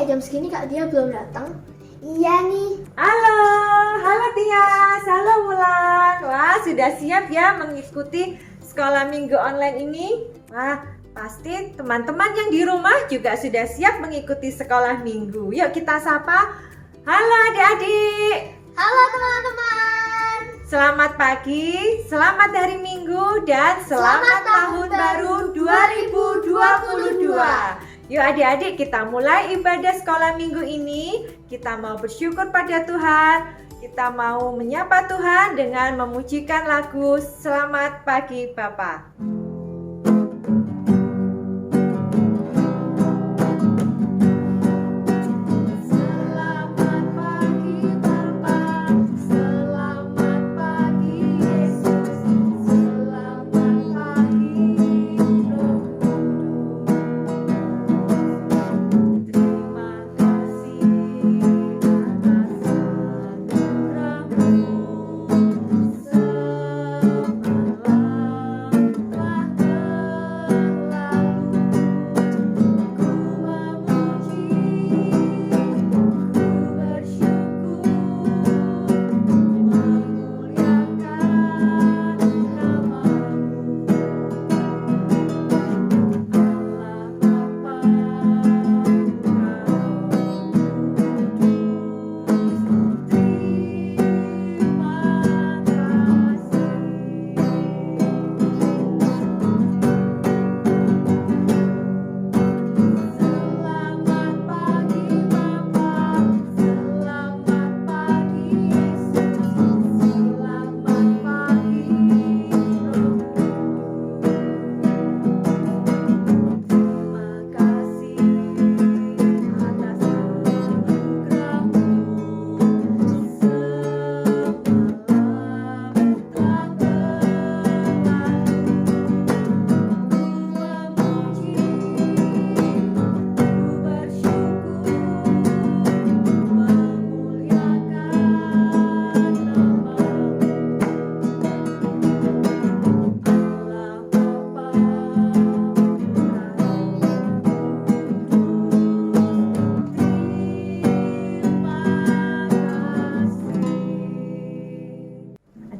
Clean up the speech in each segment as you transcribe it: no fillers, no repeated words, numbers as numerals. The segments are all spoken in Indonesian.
ya jam segini Kak Dia belum datang? Iya nih. Halo Tias, halo Wulan. Wah, sudah siap ya mengikuti sekolah minggu online ini? Wah, pasti teman-teman yang di rumah juga sudah siap mengikuti sekolah minggu. Yuk kita sapa. Halo adik-adik. Halo teman-teman. Selamat pagi, selamat hari Minggu, dan selamat tahun baru 2022. Yuk adik-adik, kita mulai ibadah sekolah minggu ini. Kita mau bersyukur pada Tuhan. Kita mau menyapa Tuhan dengan memujikan lagu Selamat Pagi Bapa.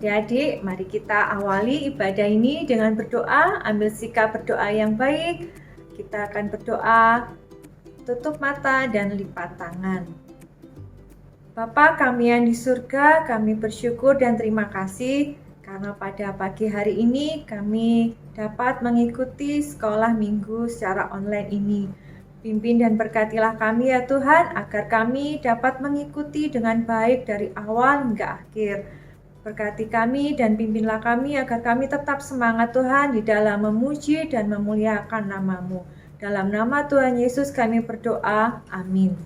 Adik-adik, mari kita awali ibadah ini dengan berdoa, ambil sikap berdoa yang baik. Kita akan berdoa, tutup mata dan lipat tangan. Bapa kami yang di surga, kami bersyukur dan terima kasih karena pada pagi hari ini kami dapat mengikuti sekolah minggu secara online ini. Pimpin dan berkatilah kami ya Tuhan, agar kami dapat mengikuti dengan baik dari awal hingga akhir. Berkati kami dan pimpinlah kami agar kami tetap semangat Tuhan di dalam memuji dan memuliakan nama-Mu. Dalam nama Tuhan Yesus kami berdoa, amin.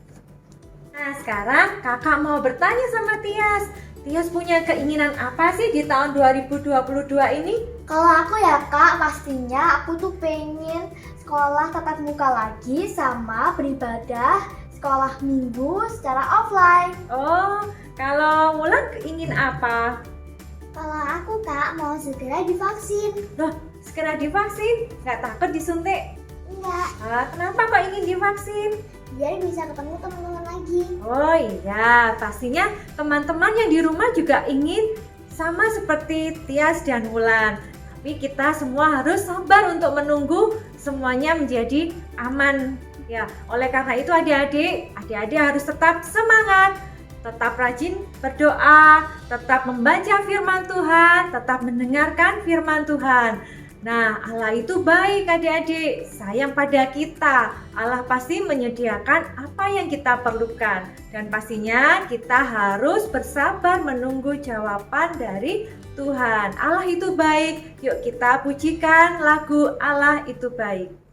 Nah sekarang kakak mau bertanya sama Tias. Tias punya keinginan apa sih di tahun 2022 ini? Kalau aku ya Kak, pastinya aku tuh pengen sekolah tatap muka lagi sama beribadah sekolah minggu secara offline. Oh, kalau Wulan ingin apa? Kalau aku Kak mau segera divaksin. Loh, segera divaksin? Nggak takut disuntik? Enggak, Kenapa kok ingin divaksin? biar bisa ketemu teman-teman lagi. Oh iya, pastinya teman-teman yang di rumah juga ingin sama seperti Tias dan Wulan. Tapi kita semua harus sabar untuk menunggu semuanya menjadi aman. Ya, oleh karena itu adik-adik harus tetap semangat, tetap rajin berdoa, tetap membaca firman Tuhan, tetap mendengarkan firman Tuhan. Nah, Allah itu baik adik-adik, sayang pada kita. Allah pasti menyediakan apa yang kita perlukan. Dan pastinya kita harus bersabar menunggu jawaban dari Tuhan. Allah itu baik, yuk kita pujikan lagu Allah itu baik.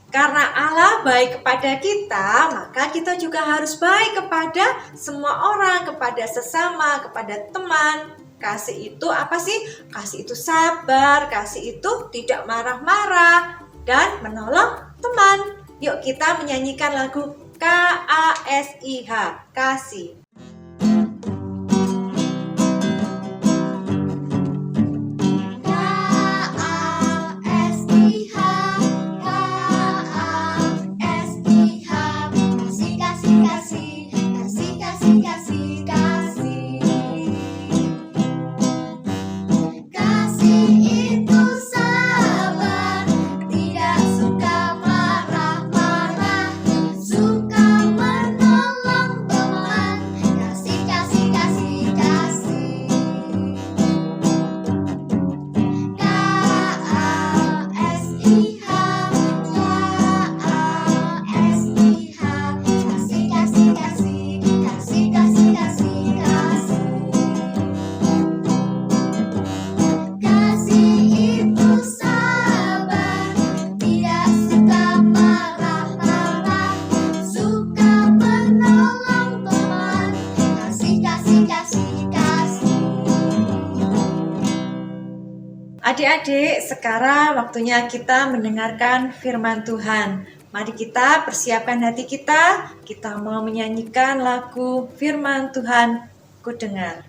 Karena Allah baik kepada kita, maka kita juga harus baik kepada semua orang, kepada sesama, kepada teman. Kasih itu apa sih? Kasih itu sabar, kasih itu tidak marah-marah, dan menolong teman. Yuk kita menyanyikan lagu KASIH, kasih. Adik-adik, sekarang waktunya kita mendengarkan firman Tuhan. Mari kita persiapkan hati kita mau menyanyikan lagu firman Tuhan, Ku Dengar.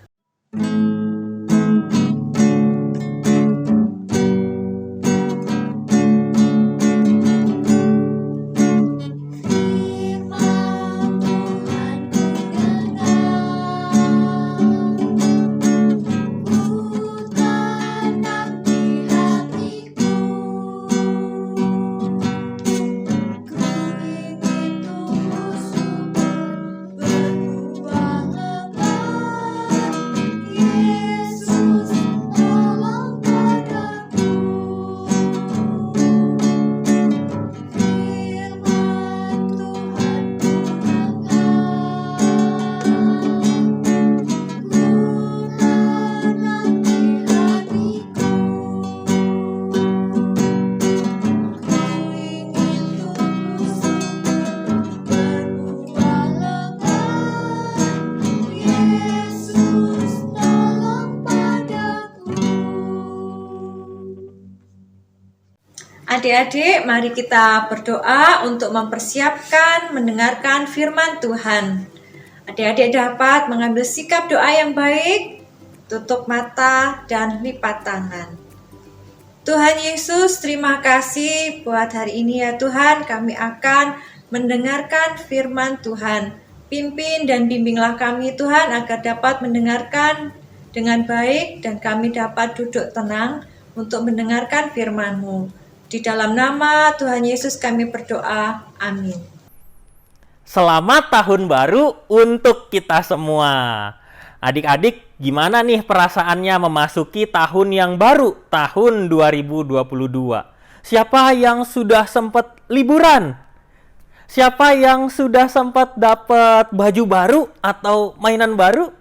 Adik-adik, mari kita berdoa untuk mempersiapkan mendengarkan firman Tuhan. Adik-adik dapat mengambil sikap doa yang baik, tutup mata dan lipat tangan. Tuhan Yesus, terima kasih buat hari ini ya Tuhan, kami akan mendengarkan firman Tuhan. Pimpin dan bimbinglah kami Tuhan agar dapat mendengarkan dengan baik dan kami dapat duduk tenang untuk mendengarkan firman-Mu. Di dalam nama Tuhan Yesus kami berdoa. Amin. Selamat tahun baru untuk kita semua. Adik-adik, gimana nih perasaannya memasuki tahun yang baru, tahun 2022? Siapa yang sudah sempat liburan? Siapa yang sudah sempat dapat baju baru atau mainan baru?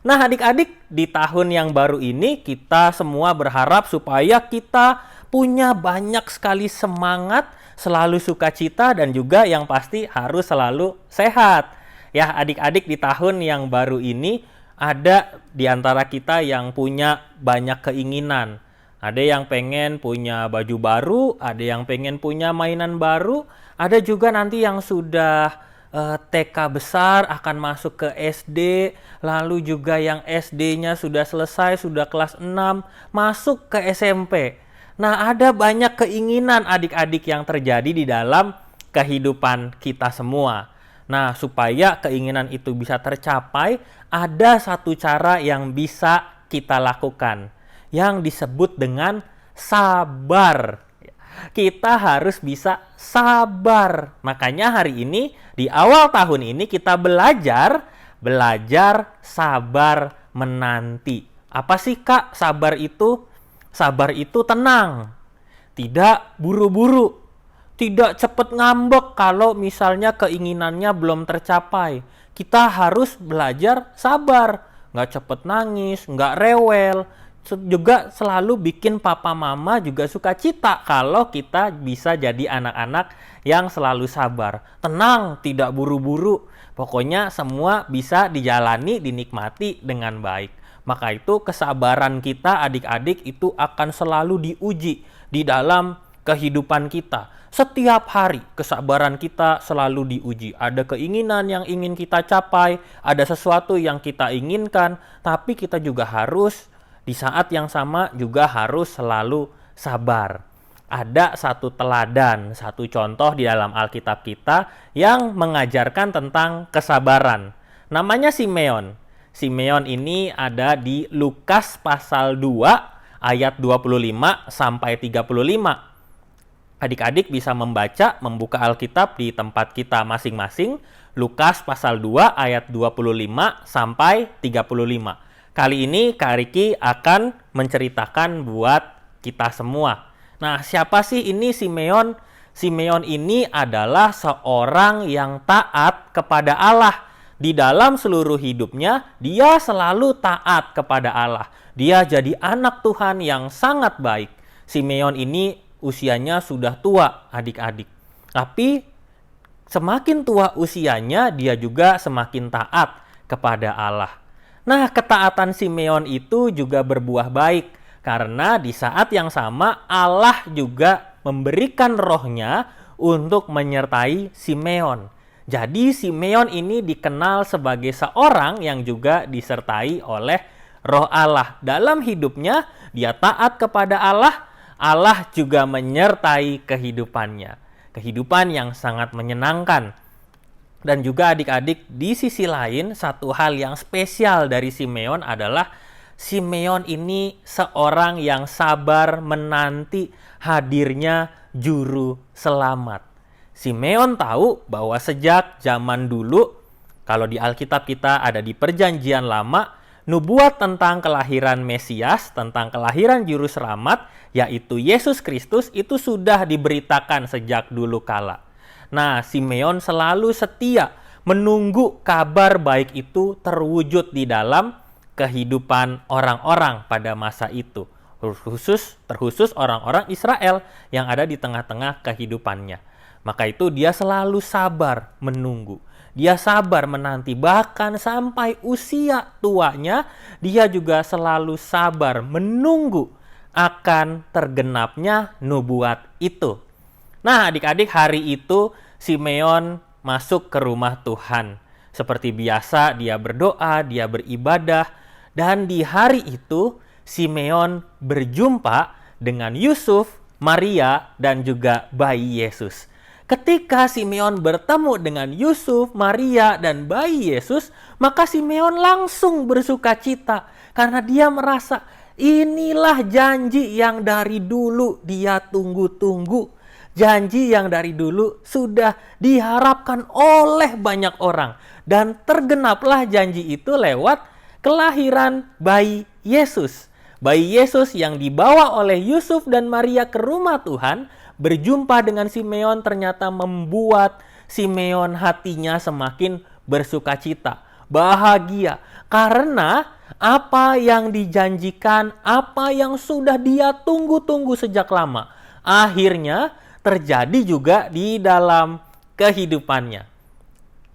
Nah, adik-adik, di tahun yang baru ini kita semua berharap supaya kita punya banyak sekali semangat, selalu sukacita, dan juga yang pasti harus selalu sehat. Ya, adik-adik, di tahun yang baru ini ada di antara kita yang punya banyak keinginan. Ada yang pengen punya baju baru, ada yang pengen punya mainan baru, ada juga nanti yang sudah TK besar akan masuk ke SD, lalu juga yang SD-nya sudah selesai, sudah kelas 6, masuk ke SMP. Nah, ada banyak keinginan adik-adik yang terjadi di dalam kehidupan kita semua. Nah, supaya keinginan itu bisa tercapai, ada satu cara yang bisa kita lakukan, yang disebut dengan sabar. Kita harus bisa sabar. Makanya hari ini, di awal tahun ini kita belajar sabar menanti. Apa sih Kak sabar itu? Sabar itu tenang, tidak buru-buru, tidak cepat ngambek kalau misalnya keinginannya belum tercapai. Kita harus belajar sabar, nggak cepat nangis, nggak rewel. juga selalu bikin papa mama juga sukacita kalau kita bisa jadi anak-anak yang selalu sabar. Tenang, tidak buru-buru. Pokoknya semua bisa dijalani, dinikmati dengan baik. Maka itu kesabaran kita adik-adik itu akan selalu diuji di dalam kehidupan kita. Setiap hari kesabaran kita selalu diuji. Ada keinginan yang ingin kita capai, ada sesuatu yang kita inginkan, tapi kita juga harus di saat yang sama juga harus selalu sabar. Ada satu teladan, satu contoh di dalam Alkitab kita yang mengajarkan tentang kesabaran. Namanya Simeon. Simeon ini ada di Lukas pasal 2 ayat 25 sampai 35. Adik-adik bisa membuka Alkitab di tempat kita masing-masing. Lukas pasal 2 ayat 25 sampai 35. Kali ini Kak Riki akan menceritakan buat kita semua. Nah, siapa sih ini Simeon? Simeon ini adalah seorang yang taat kepada Allah. Di dalam seluruh hidupnya, dia selalu taat kepada Allah. Dia jadi anak Tuhan yang sangat baik. Simeon ini usianya sudah tua, adik-adik. Tapi semakin tua usianya, dia juga semakin taat kepada Allah. Nah, ketaatan Simeon itu juga berbuah baik. Karena di saat yang sama Allah juga memberikan rohnya untuk menyertai Simeon. Jadi Simeon ini dikenal sebagai seorang yang juga disertai oleh roh Allah. Dalam hidupnya dia taat kepada Allah, Allah juga menyertai kehidupannya. Kehidupan yang sangat menyenangkan. Dan juga adik-adik, di sisi lain satu hal yang spesial dari Simeon adalah Simeon ini seorang yang sabar menanti hadirnya juru selamat. Simeon tahu bahwa sejak zaman dulu, kalau di Alkitab kita ada di Perjanjian Lama, nubuat tentang kelahiran Mesias, tentang kelahiran juru selamat, yaitu Yesus Kristus, itu sudah diberitakan sejak dulu kala. Nah, Simeon selalu setia menunggu kabar baik itu terwujud di dalam kehidupan orang-orang pada masa itu, terkhusus orang-orang Israel yang ada di tengah-tengah kehidupannya. Maka itu dia selalu sabar menunggu. Dia sabar menanti, bahkan sampai usia tuanya dia juga selalu sabar menunggu akan tergenapnya nubuat itu. Nah, adik-adik, hari itu Simeon masuk ke rumah Tuhan. Seperti biasa dia berdoa, dia beribadah. Dan di hari itu, Simeon berjumpa dengan Yusuf, Maria, dan juga bayi Yesus. Ketika Simeon bertemu dengan Yusuf, Maria, dan bayi Yesus, maka Simeon langsung bersukacita. Karena dia merasa, inilah janji yang dari dulu dia tunggu-tunggu. Janji yang dari dulu sudah diharapkan oleh banyak orang. Dan tergenaplah janji itu lewat kelahiran bayi Yesus. Bayi Yesus yang dibawa oleh Yusuf dan Maria ke rumah Tuhan, berjumpa dengan Simeon ternyata membuat Simeon hatinya semakin bersukacita, bahagia. Karena apa yang dijanjikan, apa yang sudah dia tunggu-tunggu sejak lama, akhirnya terjadi juga di dalam kehidupannya.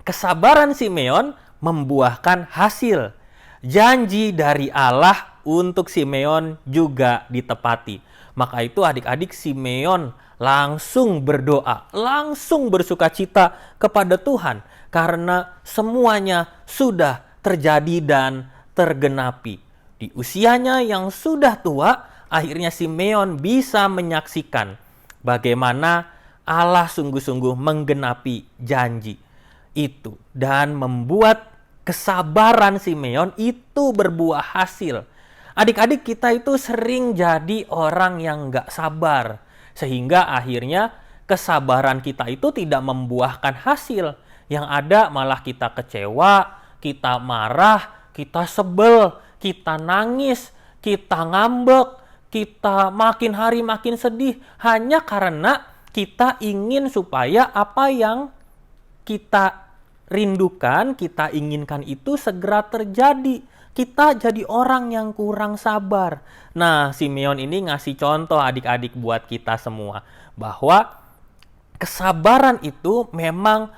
Kesabaran Simeon membuahkan hasil. Janji dari Allah untuk Simeon juga ditepati. Maka itu adik-adik, Simeon langsung berdoa, langsung bersukacita kepada Tuhan. Karena semuanya sudah terjadi dan tergenapi. Di usianya yang sudah tua, akhirnya Simeon bisa menyaksikan bagaimana Allah sungguh-sungguh menggenapi janji itu. Dan membuat kesabaran Simeon itu berbuah hasil. Adik-adik, kita itu sering jadi orang yang gak sabar. Sehingga akhirnya kesabaran kita itu tidak membuahkan hasil. Yang ada malah kita kecewa, kita marah, kita sebel, kita nangis, kita ngambek, kita makin hari makin sedih. Hanya karena kita ingin supaya apa yang kita rindukan, kita inginkan itu segera terjadi. kita jadi orang yang kurang sabar. Nah, Simeon ini ngasih contoh adik-adik buat kita semua, bahwa kesabaran itu memang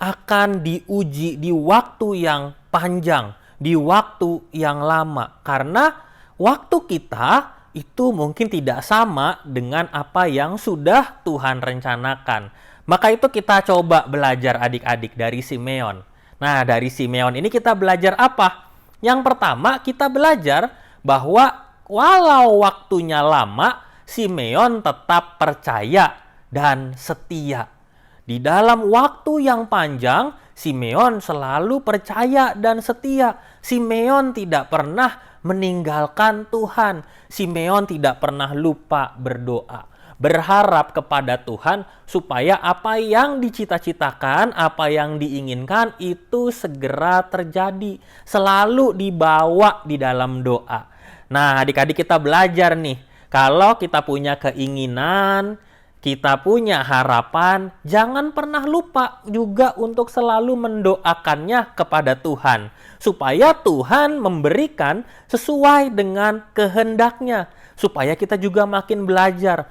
akan diuji di waktu yang panjang, di waktu yang lama. Karena waktu kita itu mungkin tidak sama dengan apa yang sudah Tuhan rencanakan. Maka itu kita coba belajar adik-adik dari Simeon. Nah, dari Simeon ini kita belajar apa? Yang pertama, kita belajar bahwa walau waktunya lama, Simeon tetap percaya dan setia. Di dalam waktu yang panjang, Simeon selalu percaya dan setia. Simeon tidak pernah meninggalkan Tuhan. Simeon tidak pernah lupa berdoa, berharap kepada Tuhan supaya apa yang dicita-citakan, apa yang diinginkan itu segera terjadi. Selalu dibawa di dalam doa. Nah, adik-adik kita belajar nih, kalau kita punya keinginan, kita punya harapan, jangan pernah lupa juga untuk selalu mendoakannya kepada Tuhan. Supaya Tuhan memberikan sesuai dengan kehendaknya. Supaya kita juga makin belajar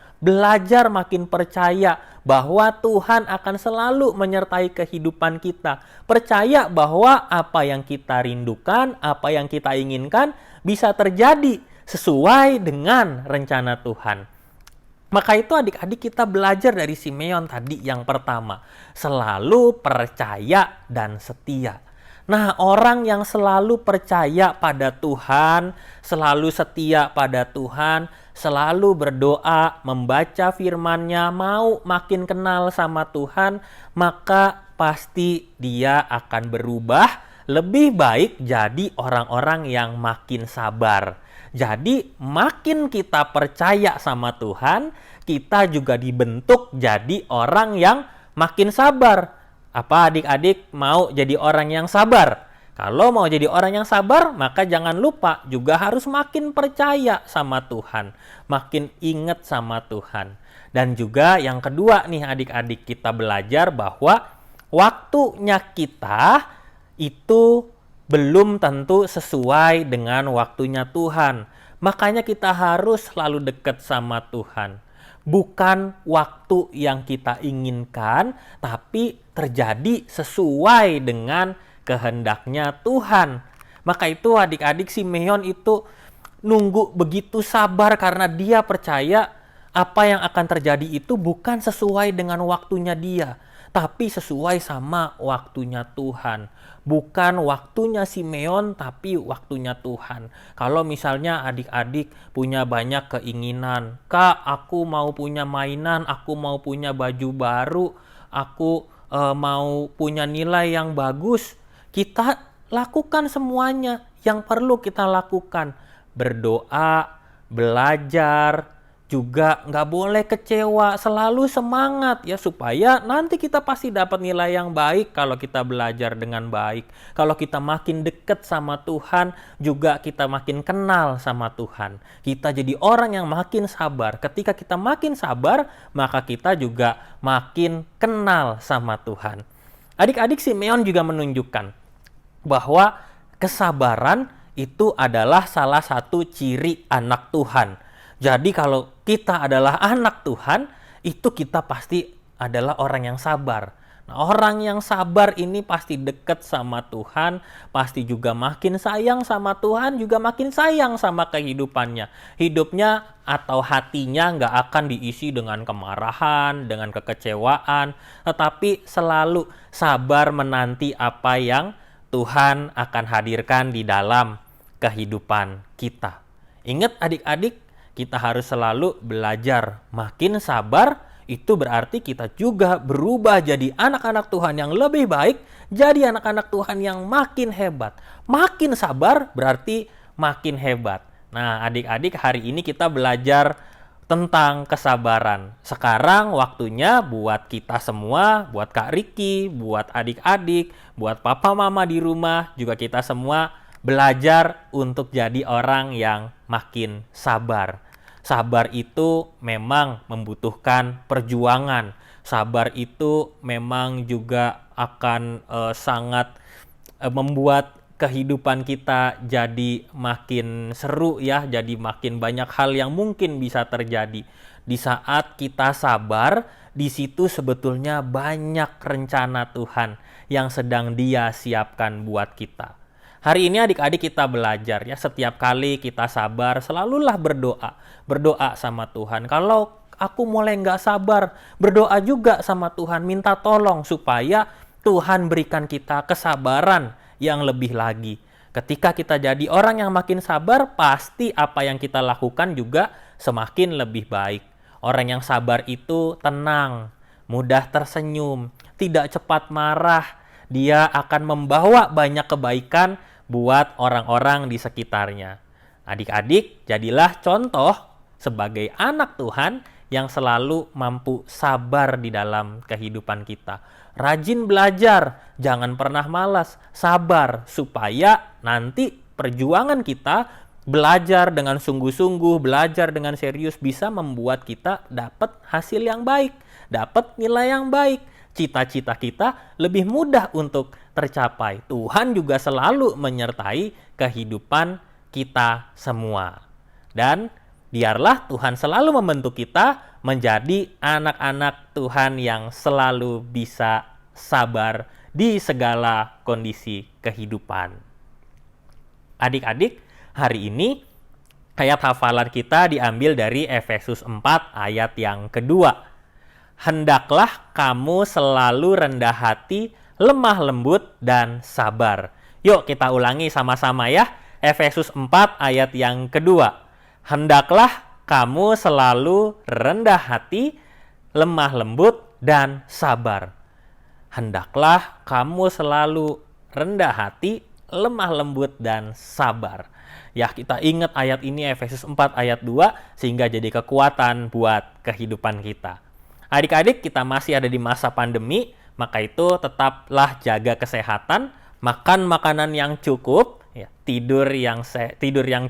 makin percaya bahwa Tuhan akan selalu menyertai kehidupan kita. Percaya bahwa apa yang kita rindukan, apa yang kita inginkan bisa terjadi sesuai dengan rencana Tuhan. Maka itu adik-adik kita belajar dari Simeon tadi yang pertama. Selalu percaya dan setia. Nah, orang yang selalu percaya pada Tuhan, selalu setia pada Tuhan, selalu berdoa, membaca firman-Nya, mau makin kenal sama Tuhan, maka pasti dia akan berubah lebih baik jadi orang-orang yang makin sabar. Jadi makin kita percaya sama Tuhan, kita juga dibentuk jadi orang yang makin sabar. Apa adik-adik mau jadi orang yang sabar? Kalau mau jadi orang yang sabar, maka jangan lupa juga harus makin percaya sama Tuhan, makin ingat sama Tuhan. Dan juga yang kedua nih adik-adik, kita belajar bahwa waktunya kita itu belum tentu sesuai dengan waktunya Tuhan. Makanya kita harus selalu dekat sama Tuhan. Bukan waktu yang kita inginkan, tapi terjadi sesuai dengan kehendaknya Tuhan. Maka itu adik-adik Simeon itu nunggu begitu sabar karena dia percaya apa yang akan terjadi itu bukan sesuai dengan waktunya dia, tapi sesuai sama waktunya Tuhan. Bukan waktunya Simeon, tapi waktunya Tuhan. Kalau misalnya adik-adik punya banyak keinginan, Kak, aku mau punya mainan, aku mau punya baju baru, aku mau punya nilai yang bagus, kita lakukan semuanya. Yang perlu kita lakukan, berdoa, belajar, juga nggak boleh kecewa, selalu semangat ya, supaya nanti kita pasti dapat nilai yang baik kalau kita belajar dengan baik. Kalau kita makin dekat sama Tuhan, juga kita makin kenal sama Tuhan. Kita jadi orang yang makin sabar. Ketika kita makin sabar, maka kita juga makin kenal sama Tuhan. Adik-adik Simeon juga menunjukkan bahwa kesabaran itu adalah salah satu ciri anak Tuhan. Jadi kalau kita adalah anak Tuhan, itu kita pasti adalah orang yang sabar. Nah, orang yang sabar ini pasti dekat sama Tuhan, pasti juga makin sayang sama Tuhan, juga makin sayang sama kehidupannya. Hidupnya atau hatinya nggak akan diisi dengan kemarahan, dengan kekecewaan, tetapi selalu sabar menanti apa yang Tuhan akan hadirkan di dalam kehidupan kita. Ingat adik-adik, kita harus selalu belajar. Makin sabar, itu berarti kita juga berubah jadi anak-anak Tuhan yang lebih baik, jadi anak-anak Tuhan yang makin hebat. Makin sabar berarti makin hebat. Nah, adik-adik, hari ini kita belajar tentang kesabaran. Sekarang waktunya buat kita semua, buat Kak Riki, buat adik-adik, buat papa mama di rumah, juga kita semua belajar untuk jadi orang yang makin sabar. Sabar itu memang membutuhkan perjuangan. Sabar itu memang juga akan sangat membuat kehidupan kita jadi makin seru ya, jadi makin banyak hal yang mungkin bisa terjadi. Di saat kita sabar, di situ sebetulnya banyak rencana Tuhan yang sedang Dia siapkan buat kita. Hari ini adik-adik kita belajar ya, setiap kali kita sabar selalulah berdoa sama Tuhan. Kalau aku mulai nggak sabar, berdoa juga sama Tuhan, minta tolong supaya Tuhan berikan kita kesabaran yang lebih lagi. Ketika kita jadi orang yang makin sabar, pasti apa yang kita lakukan juga semakin lebih baik. Orang yang sabar itu tenang, mudah tersenyum, tidak cepat marah. Dia akan membawa banyak kebaikan buat orang-orang di sekitarnya. Adik-adik, jadilah contoh sebagai anak Tuhan yang selalu mampu sabar di dalam kehidupan kita. Rajin belajar, jangan pernah malas, sabar supaya nanti perjuangan kita belajar dengan sungguh-sungguh, belajar dengan serius bisa membuat kita dapat hasil yang baik, dapat nilai yang baik. Cita-cita kita lebih mudah untuk tercapai. Tuhan juga selalu menyertai kehidupan kita semua. Dan biarlah Tuhan selalu membentuk kita menjadi anak-anak Tuhan yang selalu bisa sabar di segala kondisi kehidupan. Adik-adik, hari ini ayat hafalan kita diambil dari Efesus 4 ayat yang kedua. Hendaklah kamu selalu rendah hati, lemah lembut, dan sabar. Yuk kita ulangi sama-sama ya. Efesus 4 ayat yang kedua. Hendaklah kamu selalu rendah hati, lemah lembut, dan sabar. Hendaklah kamu selalu rendah hati, lemah lembut, dan sabar. Ya, kita ingat ayat ini Efesus 4 ayat 2 sehingga jadi kekuatan buat kehidupan kita. Adik-adik, kita masih ada di masa pandemi, maka itu tetaplah jaga kesehatan, makan makanan yang cukup, ya, tidur yang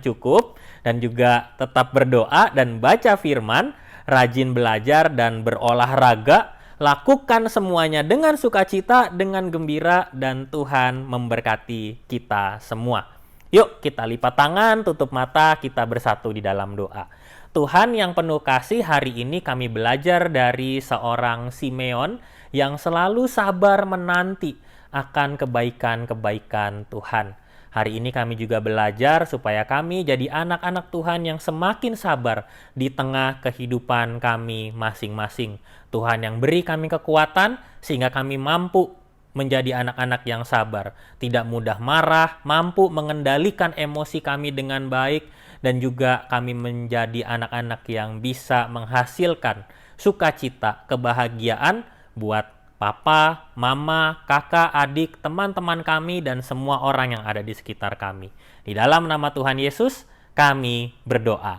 cukup, dan juga tetap berdoa dan baca firman, rajin belajar dan berolahraga, lakukan semuanya dengan sukacita, dengan gembira, dan Tuhan memberkati kita semua. Yuk kita lipat tangan, tutup mata, kita bersatu di dalam doa. Tuhan yang penuh kasih, hari ini kami belajar dari seorang Simeon yang selalu sabar menanti akan kebaikan-kebaikan Tuhan. Hari ini kami juga belajar supaya kami jadi anak-anak Tuhan yang semakin sabar di tengah kehidupan kami masing-masing. Tuhan yang beri kami kekuatan sehingga kami mampu menjadi anak-anak yang sabar, tidak mudah marah, mampu mengendalikan emosi kami dengan baik, dan juga kami menjadi anak-anak yang bisa menghasilkan sukacita, kebahagiaan buat papa, mama, kakak, adik, teman-teman kami, dan semua orang yang ada di sekitar kami. Di dalam nama Tuhan Yesus, kami berdoa.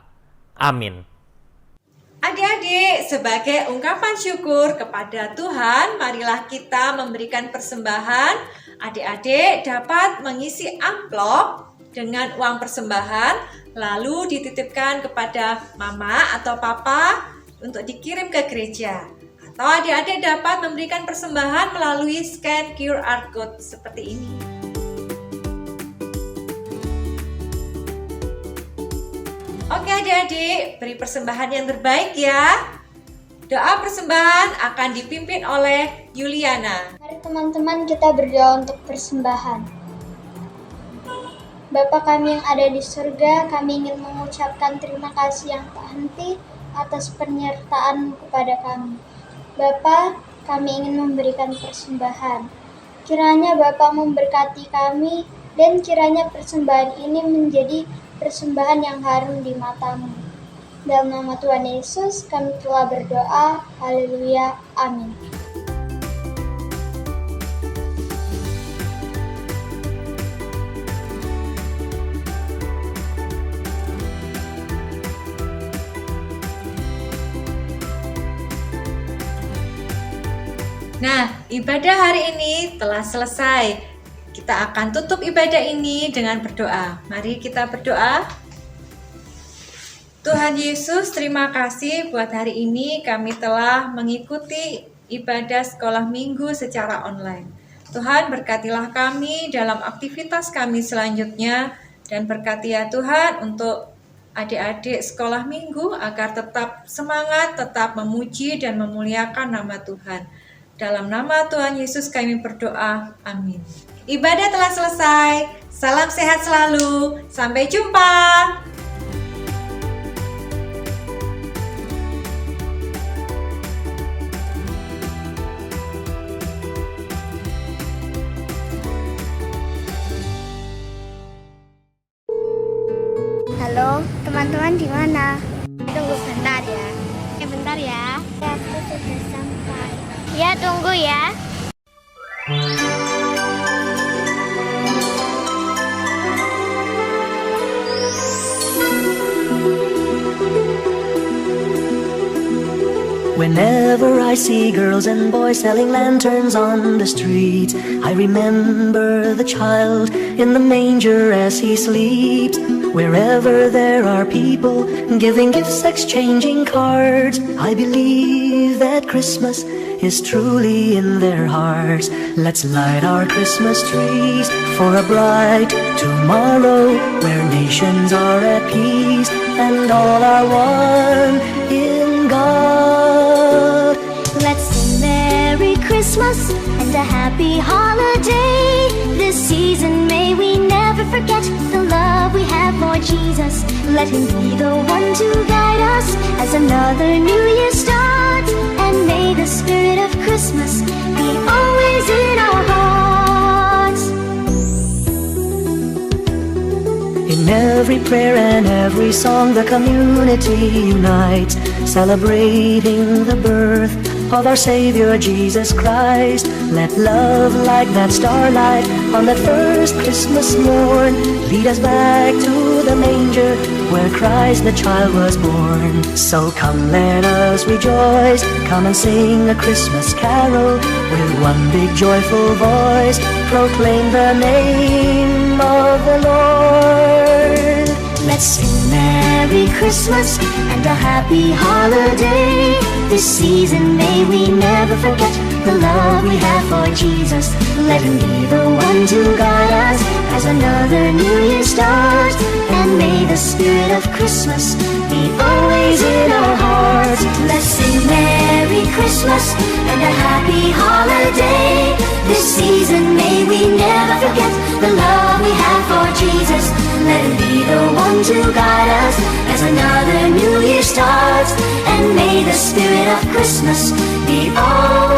Amin. Adik-adik, sebagai ungkapan syukur kepada Tuhan, marilah kita memberikan persembahan. Adik-adik dapat mengisi amplop dengan uang persembahan, lalu dititipkan kepada mama atau papa untuk dikirim ke gereja. Atau adik-adik dapat memberikan persembahan melalui scan QR code seperti ini. Oke adik-adik, beri persembahan yang terbaik ya. Doa persembahan akan dipimpin oleh Yuliana. Mari teman-teman kita berdoa untuk persembahan. Bapa kami yang ada di surga, kami ingin mengucapkan terima kasih yang tak henti atas penyertaan kepada kami. Bapa, kami ingin memberikan persembahan. Kiranya Bapa memberkati kami dan kiranya persembahan ini menjadi persembahan yang harum di mata-Mu. Dalam nama Tuhan Yesus kami telah berdoa. Haleluya. Amin. Nah, ibadah hari ini telah selesai. Kita akan tutup ibadah ini dengan berdoa. Mari kita berdoa. Tuhan Yesus, terima kasih buat hari ini kami telah mengikuti ibadah sekolah minggu secara online. Tuhan, berkatilah kami dalam aktivitas kami selanjutnya, dan berkati ya Tuhan untuk adik-adik sekolah minggu agar tetap semangat, tetap memuji dan memuliakan nama Tuhan. Dalam nama Tuhan Yesus kami berdoa, amin. Ibadah telah selesai, salam sehat selalu, sampai jumpa. Halo, teman-teman di mana? Tunggu sebentar ya. Bentar ya. Aku sudah sampai. Ya, tunggu ya. Whenever I see girls and boys selling lanterns on the street, I remember the child in the manger as he sleeps. Wherever there are people giving gifts, exchanging cards, I believe that Christmas is truly in their hearts. Let's light our Christmas trees for a bright tomorrow, where nations are at peace and all are one in God. Let's sing Merry Christmas and a Happy Holiday. This season may we never forget the love we have for Jesus. Let Him be the one to guide us as another new year starts. And may the spirit of Christmas be always in our hearts. In every prayer and every song, the community unites, celebrating the birth of our Savior Jesus Christ. Let love like that starlight on that first Christmas morn lead us back to the manger where Christ the child was born. So come, let us rejoice, come and sing a Christmas carol with one big joyful voice, proclaim the name of the Lord. Let's sing Merry Christmas and a Happy Holiday. This season may we never forget the love we have for Jesus. Let Him be the one to guide us as another new year starts. And may the spirit of Christmas be always in our hearts. Let's sing Merry Christmas and a Happy Holiday. This season may we never forget the love we have for Jesus. Let Him be the one to guide us as another new year starts. And may the spirit of Christmas be always